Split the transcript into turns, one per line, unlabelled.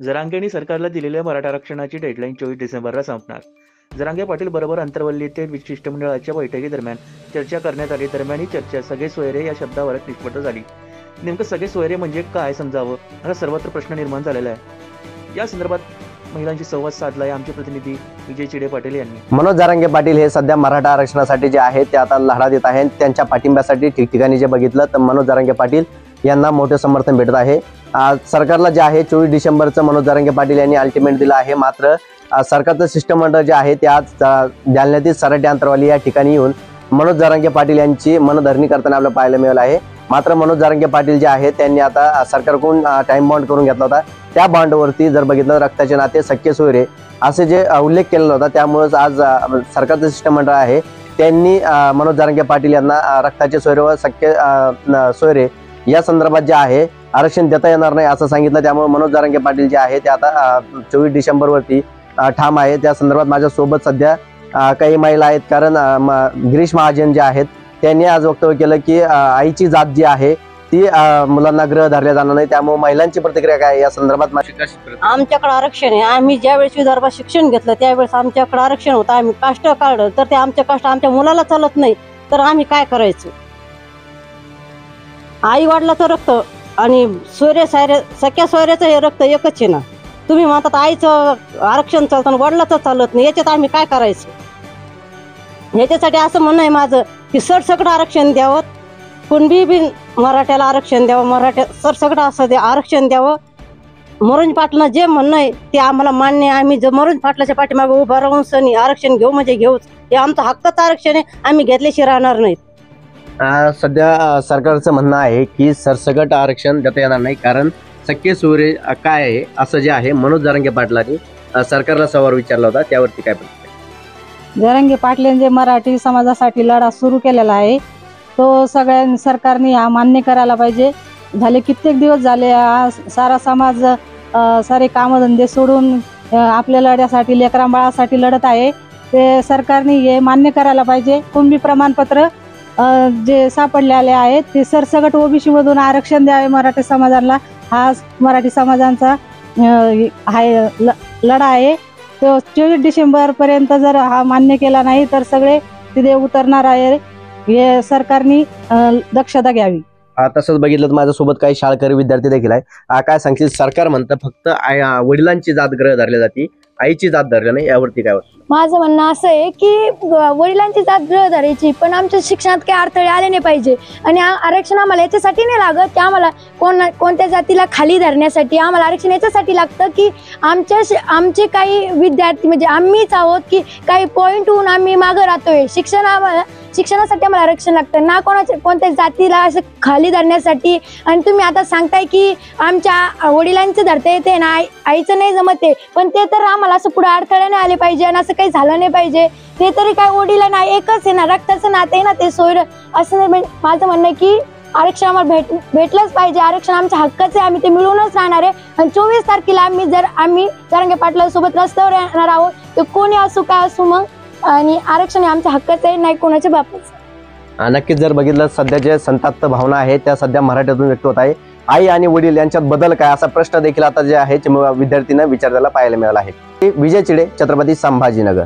जरांगेंनी सरकारला दिलेल्या मराठा आरक्षणाची डेडलाईन 24 डिसेंबरला संपणार. जरांगे पाटील बरोबर अंतरवली येथे शिष्टमंडळाच्या बैठकीदरम्यान चर्चा करण्यात आली. दरम्यान ही चर्चा सगळे सोयरे या शब्दावर निष्पन्न झाली. नेमकं सगळे सोयरे म्हणजे काय समजावं असा सर्वत्र प्रश्न निर्माण झालेला आहे. या संदर्भात महिलांशी संवाद साधलाय आमचे प्रतिनिधी विजय चिडे पाटील यांनी.
मनोज जरांगे पाटील हे सध्या मराठा आरक्षणासाठी जे आहे ते आता लढा देत आहेत. त्यांच्या पाठिंब्यासाठी ठिकठिकाणी जे बघितलं तर मनोज जरांगे पाटील यांना मोठे समर्थन भेटत आहे. सरकारला जे आहे 24 डिसेंबरचं मनोज जरांगे पाटील यांनी अल्टिमेट दिलं आहे. मात्र सरकारचं शिष्टमंडळ जे आहे ते आज जालन्यातील सराटी अंतरवाली या ठिकाणी येऊन मनोज जरांगे पाटील यांची मनधरणी करताना आपल्याला पाहायला मिळालं आहे. मात्र मनोज जरांगे पाटील जे आहे त्यांनी आता सरकारकडून टाइम बॉन्ड करून घेतला होता. त्या बॉन्डवरती जर बघितलं रक्ताचे नाते सख्खे सोयरे असे जे उल्लेख केलेला होता, त्यामुळेच आज सरकारचं शिष्टमंडळ आहे त्यांनी मनोज जरांगे पाटील यांना रक्ताचे सोयरे व सख्खे सोयरे या संदर्भात जे आहे आरक्षण देता येणार नाही असं सांगितलं. त्यामुळे मनोज जरांगे पाटील जे आहे ते आता 24 डिसेंबरवरती ठाम आहे. त्या संदर्भात माझ्यासोबत सध्या काही महिला आहेत. कारण गिरीश महाजन जे आहेत त्यांनी आज वक्तव्य केलं की आईची जात जी आहे ती मुलांना ग्रह धरल्या जाणार नाही. त्यामुळे महिलांची प्रतिक्रिया काय या संदर्भात
आमच्याकडे आरक्षण आहे. आम्ही ज्यावेळेस विदर्भात शिक्षण घेतलं त्यावेळेस आमच्याकडे आरक्षण होतं. आम्ही काष्ट काढलं तर ते आमच्या काष्ट आमच्या मुलाला चालत नाही तर आम्ही काय करायचं? आई वडिलाचं रक्त आणि सोयरे सायरे सख्या सोयऱ्याचं हे रक्त एकच आहे ना. तुम्ही म्हणतात आईचं आरक्षण चालतं आणि वडिलाचं चालत नाही, याच्यात आम्ही काय करायचं? याच्यासाठी असं म्हणणं आहे माझं की सरसकट आरक्षण द्यावं, कुणबी बिन मराठ्याला आरक्षण द्यावं, मराठ्या सरसकट असं ते आरक्षण द्यावं. मनोज पाटलांना जे म्हणणं आहे ते आम्हाला मान्य आहे. आम्ही जर मनोज पाटलाच्या पाठीमागे उभा राहून सनी आरक्षण घेऊ म्हणजे घेऊच. हे आमचं हक्काचं आरक्षण आहे, आम्ही घेतल्याशिवाय राहणार नाहीत.
सध्या सरकारचं म्हणणं आहे की सरसकट आरक्षण देता येणार नाही, कारण सख्खे सोयरे काय आहे असं जे आहे मनोज जरांगे पाटलांनी सरकारला सवाल विचारला होता. त्यावरती काय प्रतिक्रिया?
जरांगे पाटलांनी जे मराठी समाजासाठी लढा सुरू केलेला आहे तो सगळ्या सरकारने हा मान्य करायला पाहिजे. झाले कित्येक दिवस झाले सारा समाज सारे कामधंदे सोडून आपल्या लढ्यासाठी लेकरा बाळासाठी लढत आहे. ते सरकारने हे मान्य करायला पाहिजे. कुणबी प्रमाणपत्र जे सापडलेले आहेत ते सरसकट ओबीसी मधून आरक्षण द्यावे मराठी समाजाला. हा मराठी समाजांचा लढा आहे. तो 24 डिसेंबर पर्यंत जर हा मान्य केला नाही तर सगळे तिथे उतरणार आहे. हे सरकारने दक्षता घ्यावी.
तसंच बघितलं तर माझ्यासोबत काही शाळकरी विद्यार्थी देखील आहे. काय सांगशील? सरकार म्हणतं फक्त वडिलांची जात ग्रह धरली जाते, आईची जात धरली नाही, यावरती काय वाटतं?
माझं म्हणणं असं आहे की वडिलांची जात ग्रह धरायची, पण आमच्या शिक्षणात काही अडथळे आले नाही पाहिजे. आणि आरक्षण आम्हाला याच्यासाठी नाही लागत की आम्हाला कोणत्या जातीला खाली धरण्यासाठी. आम्हाला आरक्षण याच्यासाठी लागतं की आमचे काही विद्यार्थी म्हणजे आम्हीच आहोत की काही पॉईंट होऊन आम्ही मागं राहतोय. शिक्षणासाठी आम्हाला आरक्षण लागतं ना कोणत्या जातीला असं खाली धरण्यासाठी. आणि तुम्ही आता सांगताय की आमच्या वडिलांचं धरता येते ना, आईचं नाही जमत आहे, पण ते तर आम्हाला असं पुढे अडथळे नाही आले पाहिजे आणि असं काही झालं नाही पाहिजे. ते तरी काय वडील ना एकच आहे ना, रक्ताचं नातं आहे ना ते सोयरं. असं माझं म्हणणं आहे की आरक्षण आम्हाला भेटलंच पाहिजे. आरक्षण आमच्या हक्काचं आहे, आम्ही ते मिळूनच राहणार आहे. आणि 24 तारखेला आम्ही जरांगे पाटलांसोबत रस्त्यावर येणार आहोत. तर कोणी असू काय असू मग, आणि आरक्षण हे आमच्या हक्काचं आहे, नाही कोणाच्या बापाचं.
नक्कीच जर बघितलं सध्या जे संतप्त भावना आहेत त्या सध्या मराठीतून व्यक्त होत आहे. आई आणि वडील यांच्यात बदल काय असा प्रश्न देखील आता जे आहे विद्यार्थ्यांना विचारताना पाहायला मिळाला आहे. विजय चिडे, छत्रपती संभाजीनगर.